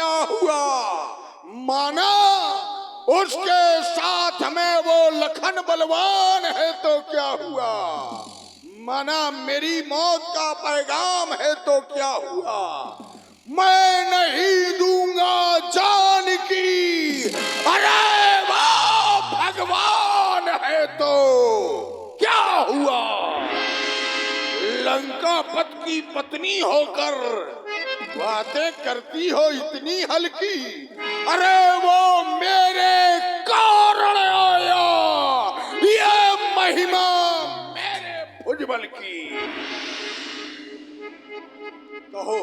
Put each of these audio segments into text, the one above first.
क्या हुआ? माना उसके साथ में वो लखन बलवान है तो क्या हुआ? माना मेरी मौत का पैगाम है तो क्या हुआ? मैं नहीं दूंगा जान की, अरे वो भगवान है तो क्या हुआ? लंकापत की पत्नी होकर बातें करती हो इतनी हल्की, अरे वो मेरे कारण आया, ये महिमा मेरे भुजबल की। कहो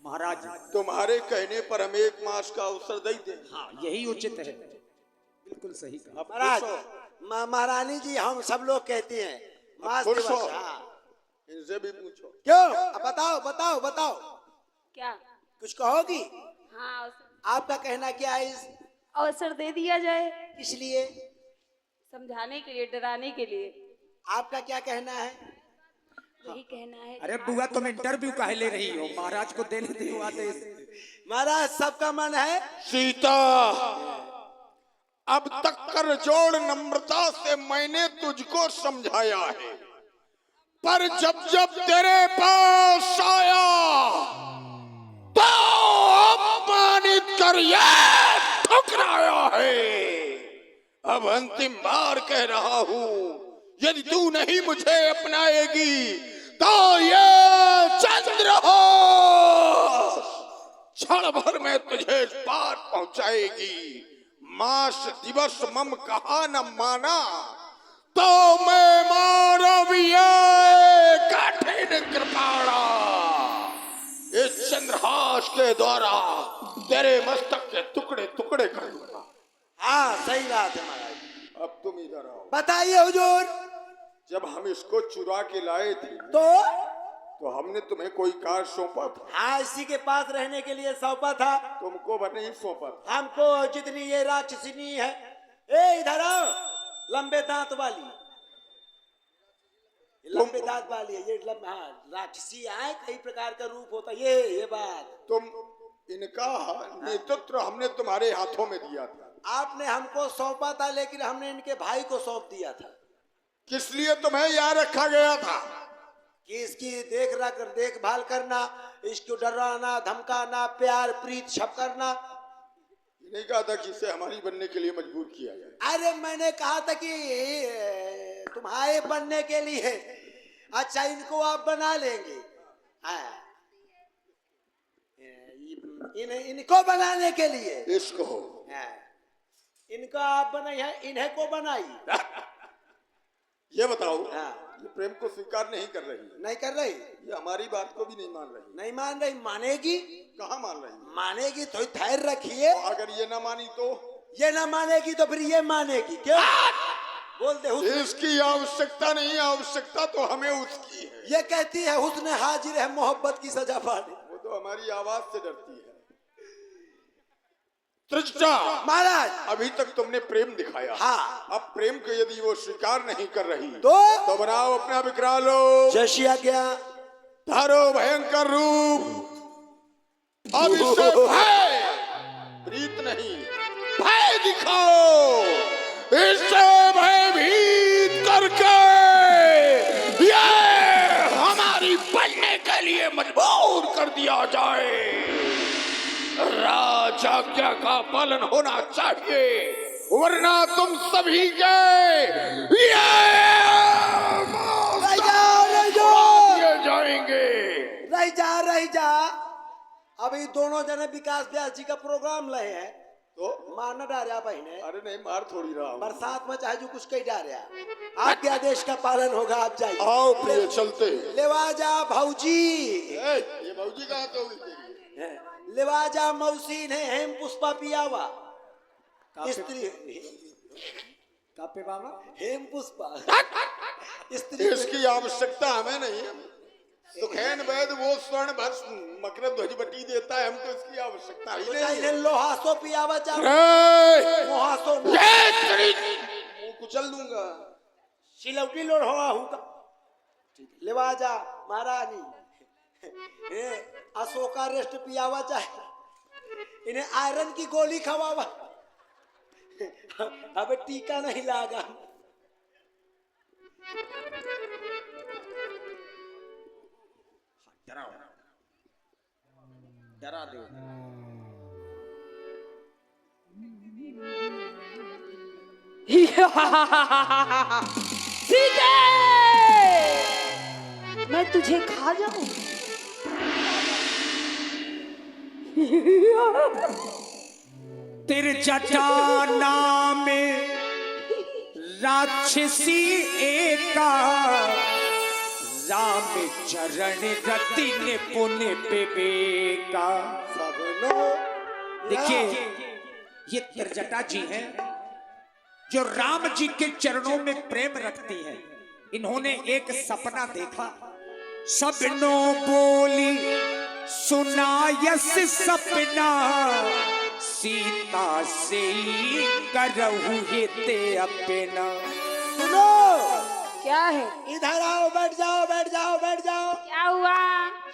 महाराज, तुम्हारे कहने पर हम 1 मास का अवसर दे दें। हाँ यही उचित है, बिल्कुल सही कहा। अब महाराज, खुश हो? महारानी जी हम सब लोग कहते हैं मास खुश दिवस। हो? हाँ। इनसे भी पूछो। क्यों? अब बताओ बताओ बताओ, क्या? कुछ कहोगी? हाँ, आपका कहना क्या है? इस अवसर दे दिया जाए, इसलिए समझाने के लिए, डराने के लिए। आपका क्या कहना है? यही कहना है। अरे बुआ, तुम इंटरव्यू काहे ले रही हो? महाराज को देने दो आदेश। महाराज सबका मन है। सीता, अब तक कर जोड़ नम्रता से मैंने तुझको समझाया है, पर जब जब तेरे पास आया तो अपमानित कर ये ठुकराया है। अब अंतिम बार कह रहा हूं, यदि तू नहीं मुझे अपनाएगी तो ये चंद्रहास क्षण भर में तुझे पार पहुंचाएगी। मास दिवस मम कहा न माना तो मैं मानवीय कठिन कृपाणा इस चंद्रहास के द्वारा तेरे मस्तक के टुकड़े टुकड़े कर दूंगा। हाँ सही बात है महाराज। अब तुम इधर आओ। बताइए हुजूर। जब हम इसको चुरा के लाए थे तो हमने तुम्हें कोई कार्य सौंपा था? हाँ, इसी के पास रहने के लिए सौंपा था। तुमको नहीं सौंपा था। हमको जितनी ये राक्षसिनी है, ए इधर आओ, लंबे दांत वाली, लंबे दांत वाली है ये। हाँ, राक्षसी है, कई प्रकार का रूप होता है ये बात। तुम इनका नेतृत्व हमने तुम्हारे हाथों में दिया था। आपने हमको सौंपा था, लेकिन हमने इनके भाई को सौंप दिया था। किस लिए तुम्हें यहाँ रखा गया था? कि इसकी देखभाल करना, इसको डराना धमकाना, प्यार प्रीत सब करना। नहीं कहा था कि इसे हमारी बनने के लिए मजबूर किया जाए? अरे मैंने कहा था कि तुम्हारे बनने के लिए। अच्छा, इनको आप बना लेंगे? हाँ, इनको बनाने के लिए। इसको हाँ, इनको आप बनाई है, इन्हें को बनाई। ये बताओ, हाँ। ये प्रेम को स्वीकार नहीं कर रही? नहीं कर रही। ये हमारी बात को भी नहीं मान रही। नहीं मान रही। मानेगी? कहाँ मान रही? मानेगी तो धैर्य रखिए। अगर ये ना मानी तो? ये ना मानेगी तो फिर ये मानेगी। क्यों बोलते हुस्न? इसकी आवश्यकता नहीं, आवश्यकता तो हमें उसकी है। ये कहती है हुस्न हाजिर है, मोहब्बत की सजा पाने। वो तो हमारी आवाज से डरती है। त्रिजटा महाराज, अभी तक तुमने प्रेम दिखाया। हाँ। अब प्रेम को यदि वो स्वीकार नहीं कर रही तो बनाओ अपना विकराल रूप, जैसी आज्ञा। धारो भयंकर रूप। अब इससे भय प्रीत नहीं, भय दिखाओ। इससे भयभीत करके ये हमारी बनने के लिए मजबूर कर दिया जाए। राज आज्ञा का पालन होना चाहिए, वरना तुम सभी के जाएंगे। रह जा। अभी दोनों जने विकास व्यास जी का प्रोग्राम लहे हैं तो मार न डारिया बहने। अरे नहीं, मार थोड़ी रहा हूं। बरसात में चाहे जो कुछ कही डारिया, आपके आदेश का पालन होगा। आप जाइए। आओ प्रिय, चलते। लेवाजा भौजी। ये भौजी कहाँ तो हुई? लेवाजा मौसी ने हेम पुष्पा पियावा स्त्री। कापे बाबा, हेम पुष्पा स्त्री। इसकी आवश्यकता हमें नहीं है। सुखैन वैद वो स्वर्ण भर मकर ध्वज बटी देता है, हमको इसकी आवश्यकता ही नहीं है। लोहासो पियावा चाहो, मोहासो मुंह कुचल दूंगा। सिलौटी लोड़ हुआ होगा। लेवाजा महारानी अशोका रेस्ट पियावा चाहे। इन्हें आयरन की गोली खवावा। अबे टीका नहीं लागा। डरा दो। सीते, मैं तुझे खा जाऊं। तिरजटा नाम राक्षसी एका, राम चरण रति निपुण विवेका। देखिए, ये तिरजटा जी हैं जो राम जी के चरणों में प्रेम रखती हैं। इन्होंने एक सपना देखा। सबनो बोली सुनायस सपना, सीता से करहु हिते अपना। सुनो, क्या है? इधर आओ, बैठ जाओ, बैठ जाओ, बैठ जाओ। क्या हुआ?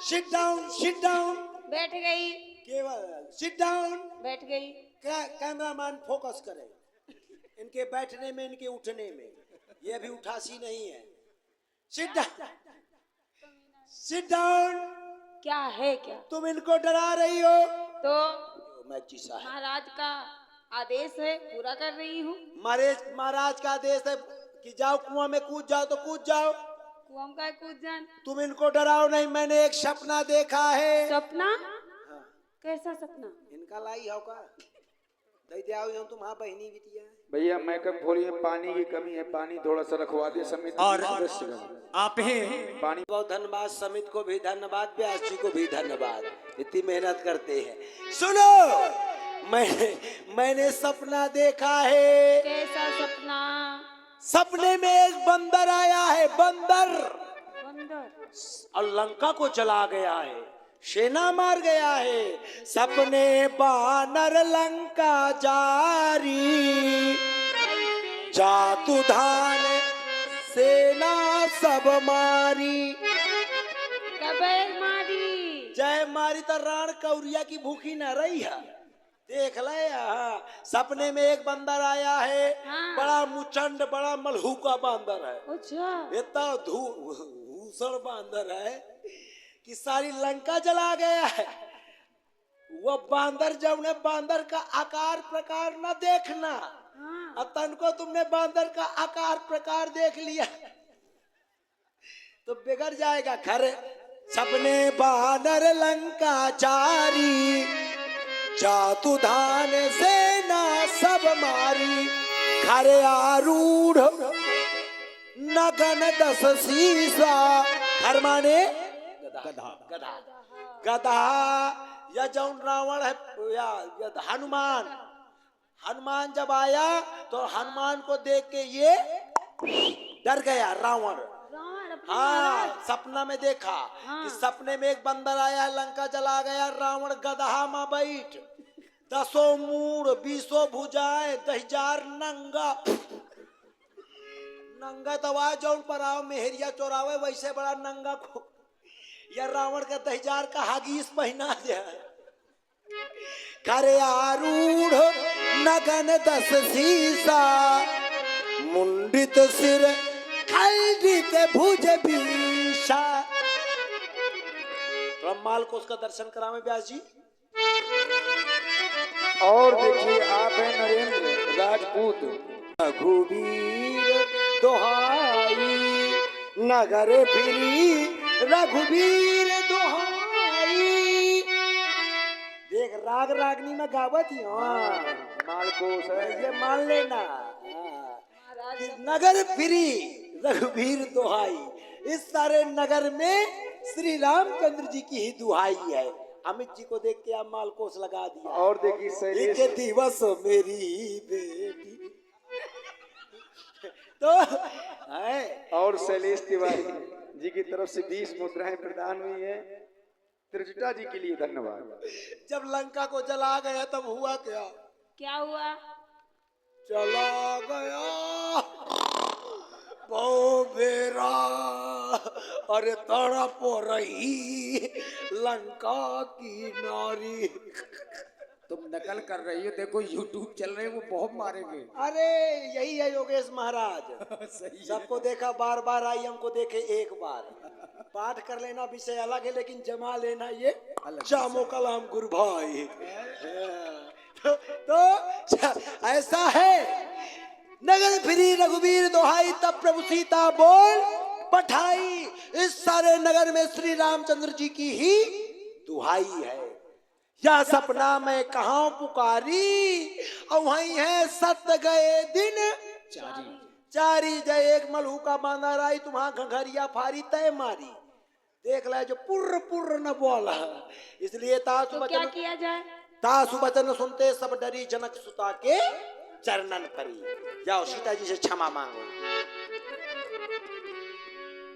Sit down, sit down. बैठ गई। केवल सिट डाउन। बैठ गई। कैमरामैन फोकस करे इनके बैठने में, इनके उठने में। ये अभी उठासी नहीं है। Sit down, sit down. क्या है? क्या तुम इनको डरा रही हो? तो मैं चीसा है। महाराज का आदेश है, पूरा कर रही हूँ। महाराज का आदेश है कि जाओ कुआं में कूद जाओ तो कूद जाओ। कुआं का कूद जान। तुम इनको डराओ नहीं। मैंने एक सपना देखा है। सपना? कैसा सपना? इनका लाई हो का दे दे आओ तुम्हारा बहनी बिटिया। भैया मैं कब बोलिए पानी की कमी है, पानी थोड़ा सा रखवा दे समिति। और आप हैं पानी। बहुत धन्यवाद, समित को भी धन्यवाद, व्यास जी को भी धन्यवाद, इतनी मेहनत करते हैं। सुनो, मैंने सपना देखा है। कैसा सपना? सपने में एक बंदर आया है। बंदर बंदर और लंका को जला गया है, सेना मार गया है। सपने बानर लंका जारी, जातु धान सेना सब मारी। कबे मारी? जय मारी तो राण कौरिया की भूखी न रही है। देख ले, सपने में एक बंदर आया है। हाँ। बड़ा मुचंड, बड़ा मलहूका बंदर है। अच्छा। इतना भूषण बंदर है कि सारी लंका जला गया है। वो बांदर, जब ने बांदर का आकार प्रकार न देखना। हाँ। अतन को तुमने बांदर का आकार प्रकार देख लिया तो बिगड़ जाएगा। खरे सपने बानर लंका चारी, जातु धान सेना सब मारी। खरे आरूढ़ नगन 10 सीसा। खर माने गधा। गधा या जौन रावण है या हनुमान जब आया तो हनुमान को देख के ये डर गया रावण। हाँ, सपना में देखा। हाँ। कि सपने में एक बंदर आया, लंका जला गया। रावण गधा में बैठ, 10 मूड़ 20 भुजाएं, 10,000 नंगा तवा जौन पर आओ मेहरिया चोरावे वैसे बड़ा नंगा को या रावण का 10,000 का हागीस पहना जाए। करे आरूढ़ नगन 10 सीसा, मुंडित सिर खंडित भुज बीसा। तो माल को उसका दर्शन करावे व्यास जी। और देखिए, आप हैं नरेंद्र राजपूत। रघुवीर दोहाई नगर फिरी, रघुवीर दोहाई। देख राग रागनी में गावत ही। मालकोस है। ये मान लेना कि नगर फिरी रघुवीर दोहाई। इस सारे नगर में श्री रामचंद्र जी की ही दुहाई है। अमित जी को देख के आप मालकोस लगा दिया। और देखिए शैलेश एक दिवस मेरी बेटी तो है। और शैलेश तिवारी जी की तरफ से 20 मुद्राएं प्रदान हुई है। त्रिजटा जी के लिए धन्यवाद। जब लंका को जला गया तब हुआ क्या? क्या हुआ? चला गया बहु बेरा, अरे तड़प रही लंका की नारी। तुम नकल कर रही हो, देखो यूट्यूब चल रहे हैं, वो बहुत मारेंगे। अरे यही है योगेश महाराज। सही सबको देखा बार बार आई, हमको देखे एक बार। पाठ कर लेना विषय अलग है, लेकिन जमा लेना ये अलग जामो कलाम गुरु भाई। तो ऐसा है, नगर फिरी रघुवीर दोहाई, तब प्रभु सीता बोल पठाई। इस सारे नगर में श्री रामचंद्र जी की ही दुहाई है। या सपना में कहाँ पुकारी, और वहीं है सत्य गए दिन चारी। चारी जय। एक मलहू का बांधा राई, तुम्हारा घघरिया फारी तय मारी। देख ले जो पुर्र पुर्र न बोला, इसलिए तासु तो क्या वचन किया जाए? तासु वचन सुनते सब डरी, जनक सुता के चरणन परी। जाओ सीता जी से क्षमा मांगो।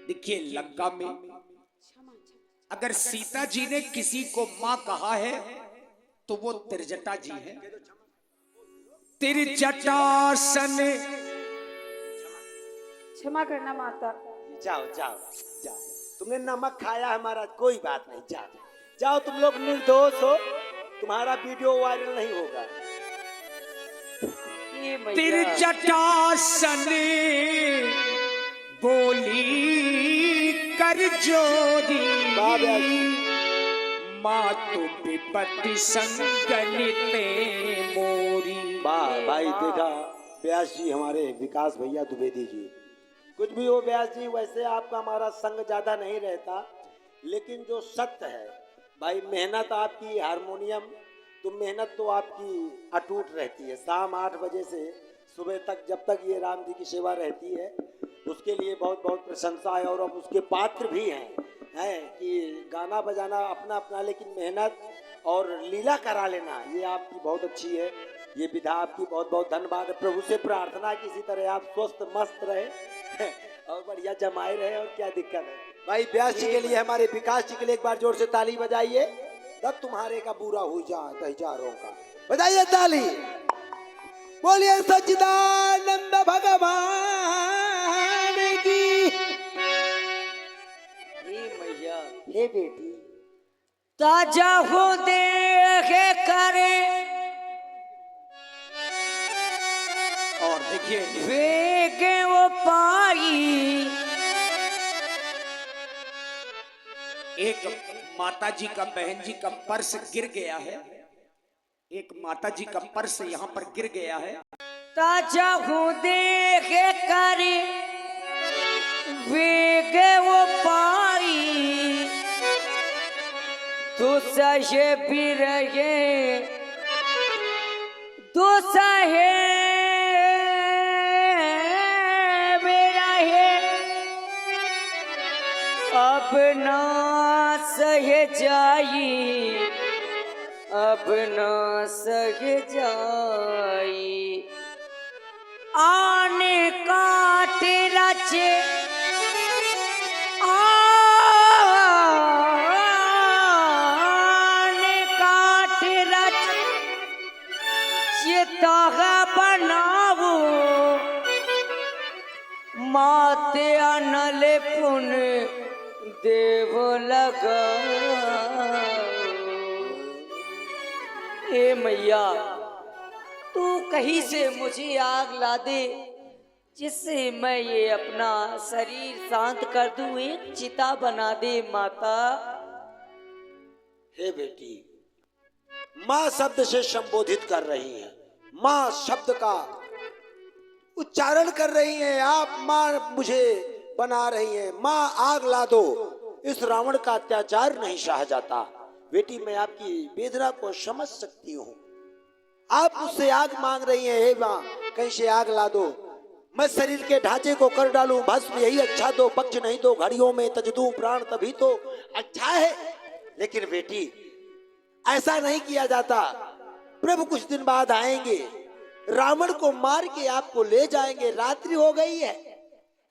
देखिए लंका में अगर सीता जी ने किसी को मां कहा है तो वो त्रिजटा जी है। त्रिजटासन। क्षमा करना माता। जाओ जाओ जाओ, तुमने नमक खाया है महाराज, कोई बात नहीं। जाओ जाओ, तुम लोग निर्दोष हो, तुम्हारा वीडियो वायरल नहीं होगा। ये मैया। त्रिजटासन बोली कर जोरी, मातु विपत्ति संगलिते मोरी। वाह भाई, देखा व्यास जी हमारे विकास भैया द्विवेदी जी। कुछ भी हो व्यास जी, वैसे आपका हमारा संग ज्यादा नहीं रहता, लेकिन जो सत्य है भाई, मेहनत आपकी हारमोनियम, तो मेहनत तो आपकी अटूट रहती है। शाम 8 बजे से सुबह तक, जब तक ये राम जी की सेवा रहती है, उसके लिए बहुत बहुत प्रशंसा है। और अब उसके पात्र भी हैं कि गाना बजाना अपना अपना, लेकिन मेहनत और लीला करा लेना ये आपकी बहुत अच्छी है। ये विधा आपकी बहुत बहुत धन्यवाद। प्रभु से प्रार्थना कि इसी तरह आप स्वस्थ मस्त रहे और बढ़िया जमाए रहे, और क्या दिक्कत है भाई। व्यास जी के लिए, हमारे विकास जी के लिए एक बार जोर से ताली बजाइए, तब तुम्हारे का बुरा हो जाए हजारों का। बजाइए ताली, बोलिए सच्चिदानंद भगवान की। हे मैया। हे बेटी, ताजा हो देखे करे, और देखिए वेगे वो पाई। एक माता जी का, बहन जी का पर्स गिर गया है। एक माता जी का पर्स यहाँ पर गिर गया है। ताजा हो देखे करे, वेगे वो पाई। तू सहे भी रहे, तू सहे मेरा है, अब ना सह जाई, अब ना सह जाई। आने काट रचे, आने काट रचे, चिता बनावो, माते अनल पुन देव लगा। ए मैया, तू कहीं से मुझे आग ला दे, जिससे मैं ये अपना शरीर शांत कर दूं, एक चिता बना दे माता। हे बेटी, माँ शब्द से संबोधित कर रही हैं, माँ शब्द का उच्चारण कर रही हैं। आप माँ मुझे बना रही हैं, माँ आग ला दो, इस रावण का अत्याचार नहीं सहा जाता। बेटी, मैं आपकी वेदना को समझ सकती हूँ। आप मुझसे आग मांग रही हैं, हे माँ कहीं से आग ला दो, मैं शरीर के ढांचे को कर डालूं भस्म, यही अच्छा दो, पक्ष नहीं तो घड़ियों में तज दूं प्राण, तभी तो अच्छा है। लेकिन बेटी, ऐसा नहीं किया जाता। प्रभु कुछ दिन बाद आएंगे, रावण को मार के आपको ले जाएंगे। रात्रि हो गई है,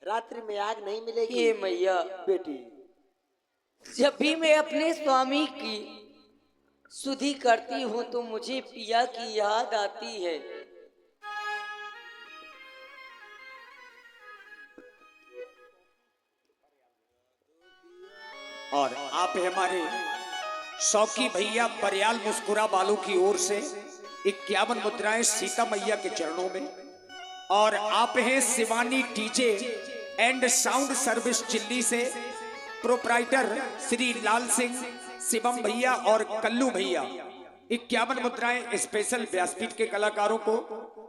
रात्रि में आग नहीं मिलेगी। ये मैया, बेटी, जब भी मैं अपने स्वामी की सुधि करती हूँ तो मुझे पिया की याद आती है। और आप हमारे शौकी भैया बरियाल मुस्कुरा बालू की ओर से 51 मुद्राएं सीता मैया के चरणों में। और आप हैं Shivani DJ and sound service chilli से प्रोप्राइटर श्री लाल सिंह, शिवम भैया और कल्लू भैया। 51 मुद्राएं स्पेशल व्यासपीठ के कलाकारों को।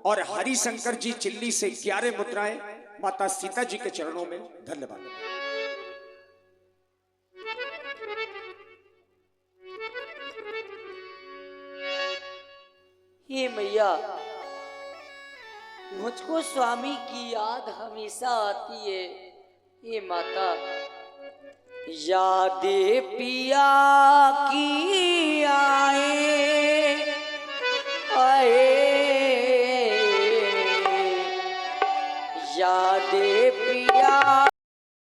और हरिशंकर जी चिल्ली से 11 मुद्राएं माता सीता जी के चरणों में। धन्यवाद। हे मैया, मुझको स्वामी की याद हमेशा आती है। हे माता, यादें पिया की आए